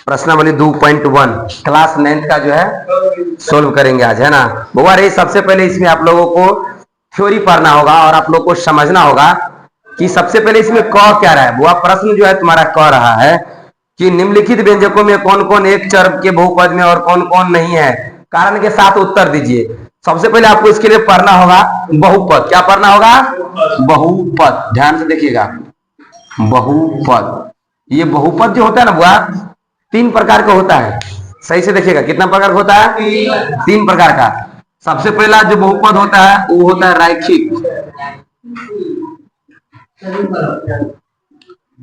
प्रश्नावली 2.1 क्लास 9 का जो है सोल्व करेंगे आज, है ना। बुआ रे सबसे पहले इसमें आप लोगों को थ्योरी पढ़ना होगा और आप लोगों को समझना होगा कि सबसे पहले इसमें क क्या रहा है। बुआ प्रश्न जो है तुम्हारा कह रहा है कि निम्नलिखित व्यंजकों में कौन कौन एक चर के बहुपद में और कौन कौन नहीं है, कारण के साथ उत्तर दीजिए। सबसे पहले आपको इसके लिए पढ़ना होगा बहुपद। क्या पढ़ना होगा? बहुपद। ध्यान से देखिएगा, बहुपद। ये बहुपद जो होता है ना बुआ, 3 प्रकार का होता है। सही से देखिएगा, कितना प्रकार का होता है? 3 प्रकार का। सबसे पहला जो बहुपद होता है वो होता है रैखिक,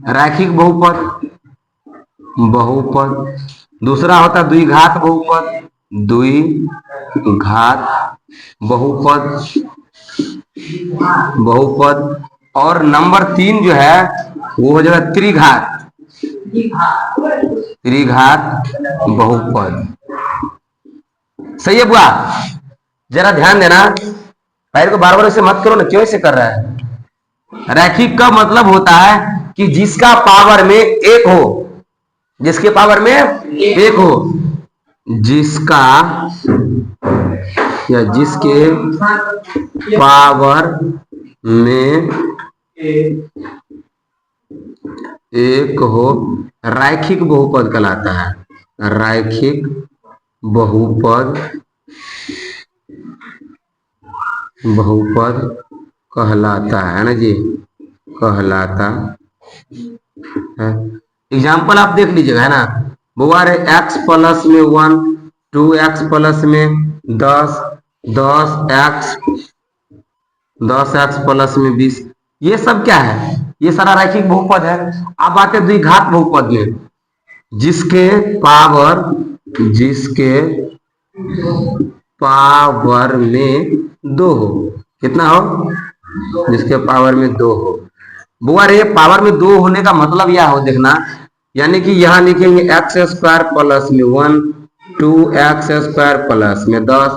रैखिक बहुपद। बहुपद दूसरा होता है द्विघात बहुपद, द्विघात बहुपद, बहुपद। और नंबर 3 जो है वो हो जाएगा त्रिघात, त्रिघात बहुपद। सही है बुआ? जरा ध्यान देना, पैर को बार बार ऐसे मत करो ना, क्यों ऐसे कर रहा है? रैखिक का मतलब होता है कि जिसका पावर में 1 हो, जिसके पावर में 1 हो, जिसका या जिसके पावर में 1 हो, रैखिक बहुपद कहलाता है। रैखिक बहुपद, बहुपद कहलाता है ना जी, कहलाता है। एग्जाम्पल आप देख लीजिएगा, है ना। बुआ रे x प्लस में 1, 2x प्लस में 10, 10x प्लस में 20, ये सब क्या है? ये सारा रैखिक बहुपद है। अब आते द्विघात बहुपद में, जिसके पावर में 2 हो। कितना हो? जिसके पावर में 2 हो। बुआ रे पावर में 2 होने का मतलब यह हो, देखना, यानी कि यहां लिखेंगे एक्स स्क्वायर प्लस में 1, 2x² प्लस में 10,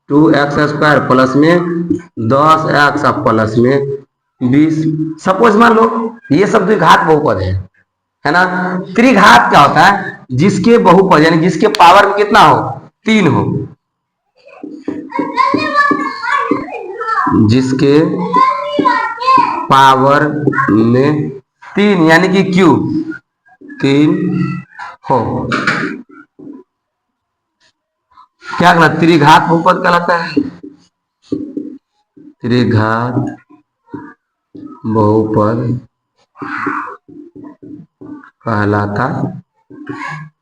2x² प्लस में 10x प्लस में 20। सपोज मान लो ये सब द्विघात बहुपद है ना। त्रिघात क्या होता है? जिसके बहुपद यानी जिसके पावर में कितना हो? 3 हो। जिसके पावर में 3 यानी कि क्यूब 3 हो, क्या कहना? त्रिघात बहुपद कहलाता है। त्रिघात बहुपद कहलाता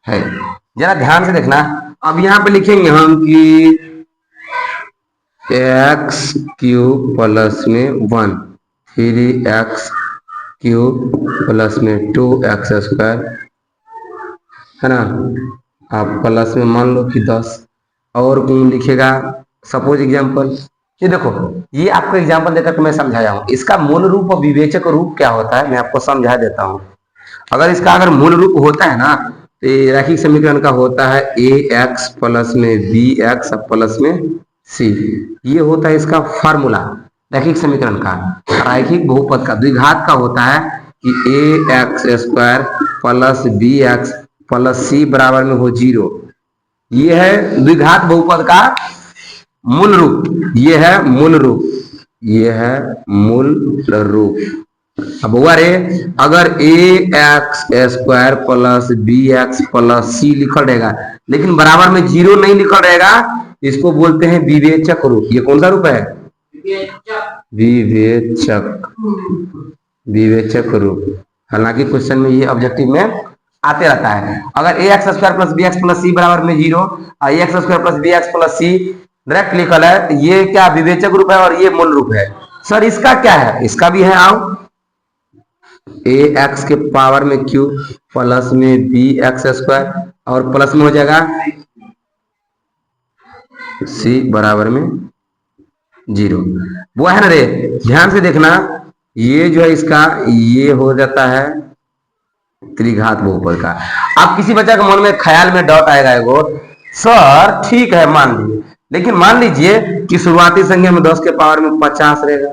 है। जरा ध्यान से देखना, अब यहां पे लिखेंगे हम कि x³ प्लस में 1, 3x³ प्लस में 2x², है ना। आप प्लस में मान लो कि 10 और कौन लिखेगा। सपोज एग्जांपल, ये देखो, ये आपको एग्जांपल देकर मैं समझाया हूं। इसका मूल रूप और विवेचक रूप क्या होता है मैं आपको समझा देता हूं। अगर मूल रूप होता है ना, तो रैखिक समीकरण का होता है ax प्लस में bx प्लस में c। ये होता है इसका फार्मूला रैखिक समीकरण का। रैखिक बहुपद का द्विघात का होता है कि ax² plus bx plus c बराबर में हो 0। ये है द्विघात बहुपद का मूल रूप, ये है मूल रूप, ये है मूल रूप। अब हुआ रे, अगर ax² plus bx plus c लिखल रहेगा लेकिन बराबर में 0 नहीं लिखल रहेगा, इसको बोलते हैं विवेचक रूप। ये कौन सा रूप है? विवेचक, विवेचक रूप। हालांकि क्वेश्चन में ये ऑब्जेक्टिव में आते रहता है। अगर ax² plus bx plus c बराबर में 0 और ax² plus bx plus c direct लिखल है, ये क्या विवेचक रूप है और ये मूल रूप है। सर इसका क्या है? इसका भी है, आओ। ax के पावर में q प्लस में bx² और प्लस में हो जाएगा c बराबर में 0। वो है ना रे, ध्यान से देखना, ये जो है इसका ये हो जाता है त्रिघात बहुपद का। अब किसी बच्चा के मन में ख्याल में डाउट आएगा एगो, सर ठीक है मान लीजिए, लेकिन मान लीजिए कि शुरुआती संख्या में 10 के पावर में 50 रहेगा,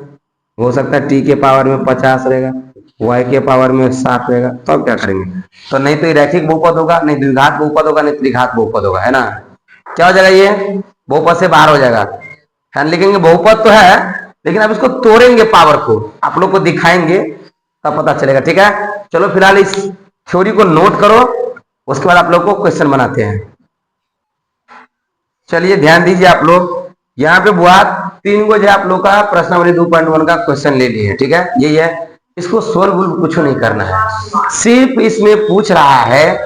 हो सकता है t के पावर में 50 रहेगा, y के पावर में 7 रहेगा, तो अब क्या करेंगे? तो नहीं तो ये रैखिक बहुपद होगा, नहीं द्विघात बहुपद होगा, नहीं त्रिघात बहुपद होगा, है ना। क्या हो जाएगा? ये बहुपद से बाहर हो जाएगा, है। लिखेंगे बहुपद तो है, लेकिन अब इसको तोड़ेंगे, पावर को आप लोग को दिखाएंगे, तब पता चलेगा, ठीक है। चलो फिलहाल इस थ्योरी को नोट करो, उसके बाद आप लोग को क्वेश्चन बनाते हैं। चलिए ध्यान दीजिए आप लोग, यहाँ पे बुआ 3 को जो आप लोग का प्रश्नावली 2.1 का क्वेश्चन ले लिए, ठीक है। यही है, इसको सोल्व कुछ नहीं करना है, सिर्फ इसमें पूछ रहा है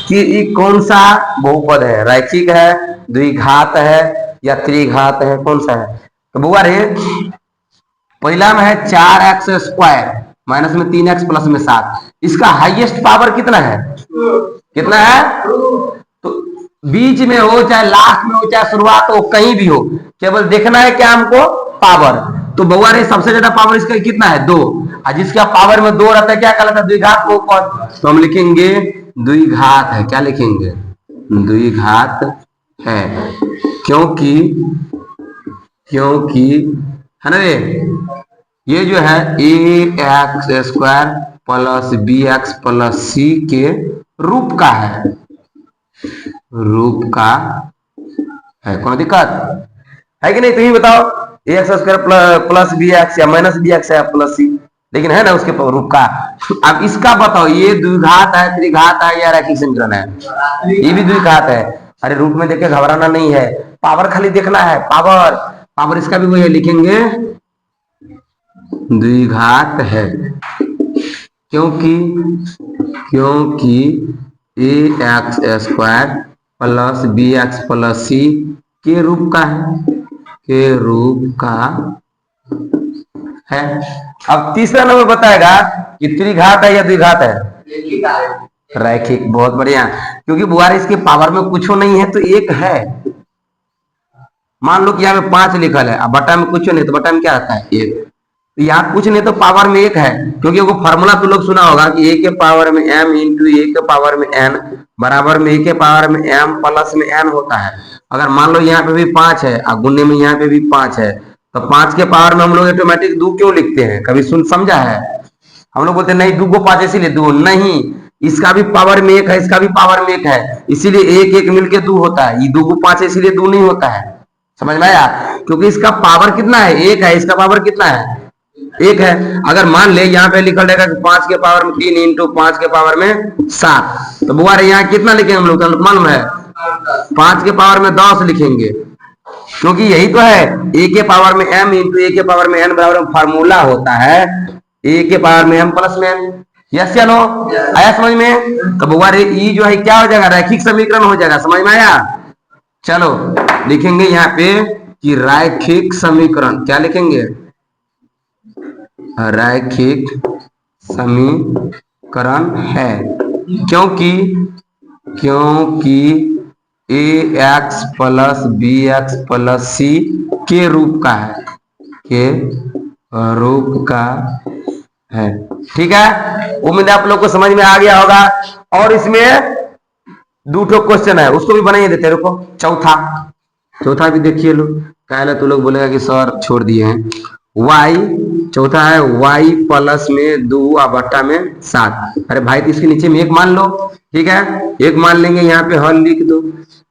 कि ये कौन सा बहुपद है, रैखिक है, द्विघात है या त्रिघात है, कौन सा है। तो बुआ रे पहला में है 4x स्क्वायर माइनस में 3x प्लस में 7, इसका हाईएस्ट पावर कितना है? कितना है? तो बीच में हो चाहे लास्ट में हो चाहे शुरुआत हो, कहीं भी हो, केवल देखना है क्या हमको? पावर। तो बउआ रे सबसे ज्यादा पावर इसका कितना है? 2, और जिसका पावर में 2 रहता है क्या कहलाता है? द्विघात बहुपद। तो हम लिखेंगे द्विघात है, क्या लिखेंगे? द्विघात है, क्योंकि है ना रे, ये जो है ax square plus bx plus c के रूप का है, कोई दिक्कत है कि नहीं? तुम ही बताओ, ax स्क्वायर प्लस bx या माइनस bx है प्लस c, लेकिन है ना उसके रूप का। अब इसका बताओ, ये द्विघात है, त्रिघात है या रैखिक समीकरण है? ये भी द्विघात है। अरे रूप में देख के घबराना नहीं है, पावर खाली देखना है, पावर इसका भी वही है, लिखेंगे द्विघात है, क्योंकि ax square plus bx plus c के रूप का है। अब तीसरा नंबर बताएगा कि त्रिघात है या द्विघात है? रैखिक। बहुत बढ़िया, क्योंकि बुआरी इसके पावर में कुछ नहीं है तो एक है। मान लो कि यहाँ पे 5 लिखल है, अब बटा में कुछ नहीं, तो बटा में क्या आता है? 1। तो यहाँ कुछ नहीं तो पावर में 1 है, क्योंकि वो फॉर्मूला तो लोग सुना होगा कि a के पावर में m इंटू a के पावर में n बराबर में a के पावर में m प्लस में n होता है। अगर मान लो यहाँ पे भी 5 है और गुन्ने में यहाँ पे भी 5 है, तो 5 के पावर में हम लोग ऑटोमेटिक 2 क्यों लिखते हैं? कभी समझा है? हम लोग बोलते नहीं 2 को 5 इसीलिए 2 नहीं, इसका भी पावर में 1 है, इसका भी पावर में 1 है, इसीलिए 1 मिलके 2 होता है। ये 2 को 5 है इसीलिए 2 नहीं होता है, समझ में आया? क्योंकि इसका पावर कितना है? 1 है, इसका पावर कितना है? 1 है। अगर मान ले यहाँ पे लिखा रहेगा कि 5 के पावर में 3 इंटू 5 के पावर में 7, तो बुआ यहाँ कितना लिखेंगे हम लोग? मालूम है? 5 के पावर में 10 लिखेंगे, क्योंकि यही तो है a के पावर में m इंटू a के पावर में n बराबर फार्मूला होता है a के पावर में m प्लस में n। यस या नो? आया समझ में? तो बुआ ये जो है क्या हो जाएगा? रैखिक समीकरण हो जाएगा, समझ में आया? चलो लिखेंगे यहाँ पे कि रैखिक समीकरण, क्या लिखेंगे? रैखिक समीकरण है, क्योंकि ax plus bx plus c के रूप का है, ठीक है। उम्मीद है आप लोग को समझ में आ गया होगा। और इसमें 2 क्वेश्चन है, उसको भी बनाइए देते। रुको, चौथा भी देखिए लो, कहले तो लोग बोलेगा कि सर छोड़ दिए हैं। y चौथा है y प्लस में 2 और बट्टा में 7। अरे भाई तो इसके नीचे में 1 मान लो, ठीक है, 1 मान लेंगे, यहाँ पे हल लिख दो।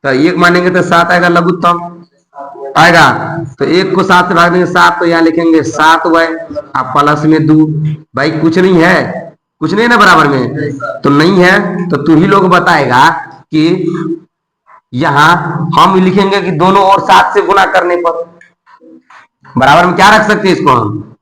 तो 1 मानेंगे तो 7 आएगा, लघुत्तम आएगा। तो 1 को 7 से भाग देंगे 7, तो यहाँ लिखेंगे 7y और प्लस में 2। भाई कुछ नहीं है, कुछ नहीं ना बराबर में, तो नहीं है तो तू ही लोग बताएगा कि यहाँ हम लिखेंगे कि दोनों ओर 7 से गुना करने पर बराबर में क्या रख सकते हैं इसको हम?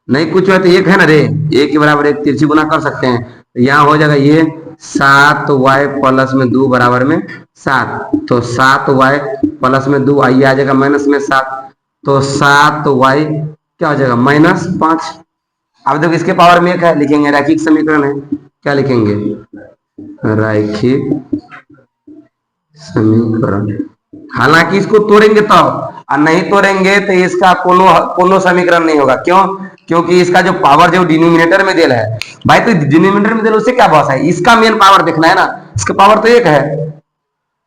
नहीं कुछ है तो 1 है ना रे, 1 के बराबर 1 तिरछी गुना कर सकते हैं। तो यहाँ हो जाएगा ये 7y प्लस में 2 बराबर में 7, तो 7y प्लस में 2 आइए आ जाएगा माइनस में 7, तो 7y क्या हो जाएगा? माइनस 5। अब देखो इसके पावर में 1 है, लिखेंगे रैखिक समीकरण है, क्या लिखेंगे? रैखिक समीकरण। हालांकि इसको तोड़ेंगे तो, और नहीं तोड़ेंगे तो इसका कोनो समीकरण नहीं होगा। क्यों? क्योंकि इसका जो पावर जो डिनोमिनेटर में दिया है, भाई तो डिनोमिनेटर में दिया उससे क्या बॉस है? इसका मेन पावर देखना है ना, इसका पावर तो 1 है।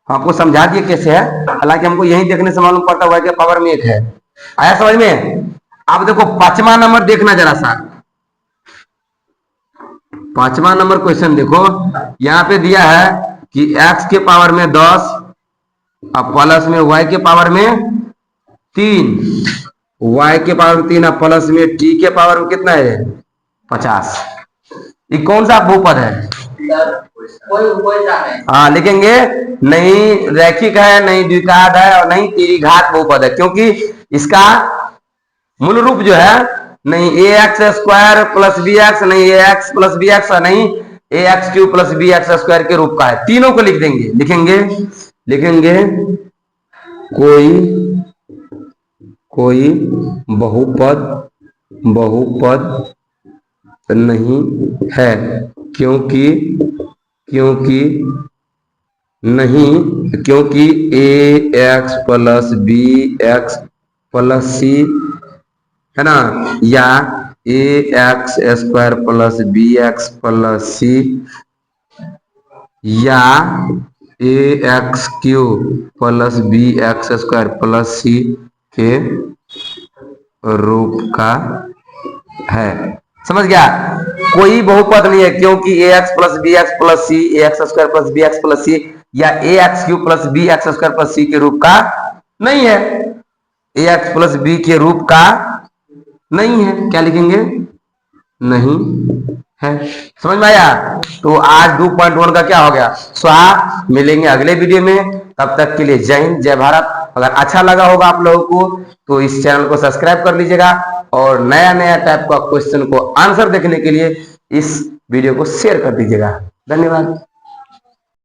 आपको समझा दिए कैसे है, हालांकि हमको यही देखने से मालूम पड़ता हुआ कि पावर में 1 है। आया समझ में? अब देखो 5वां नंबर देखना जरा सा, 5वां नंबर क्वेश्चन देखो, यहाँ पे दिया है कि x के पावर में 10 अब प्लस में y के पावर में 3, y के पावर में 3 अब प्लस में t के पावर में कितना है 50। ये कौन सा बहुपद है? हाँ लिखेंगे, नहीं रैखिक है, नहीं द्विघात है और नहीं त्रिघात बहुपद है, क्योंकि इसका मूल रूप जो है नहीं ax स्क्वायर प्लस bx, नहीं ax प्लस bx और नहीं ax cube plus bx square के रूप का है। तीनों को लिख देंगे, लिखेंगे कोई बहुपद नहीं है, क्योंकि ax plus bx plus c है ना, या ax square plus bx plus c या ax cube plus bx square plus c के रूप का है। समझ गया? कोई बहुपद नहीं है, क्योंकि ax plus bx plus c, ax square plus bx plus c या ax cube plus bx square plus c के रूप का नहीं है, ax प्लस b के रूप का नहीं है। क्या लिखेंगे? नहीं है। समझ में आया? तो आज 2.1 का क्या हो गया? स्वाहा। मिलेंगे अगले वीडियो में, तब तक के लिए जय हिंद, जय भारत। अगर अच्छा लगा होगा आप लोगों को तो इस चैनल को सब्सक्राइब कर लीजिएगा और नया टाइप का क्वेश्चन को आंसर देखने के लिए इस वीडियो को शेयर कर दीजिएगा। धन्यवाद।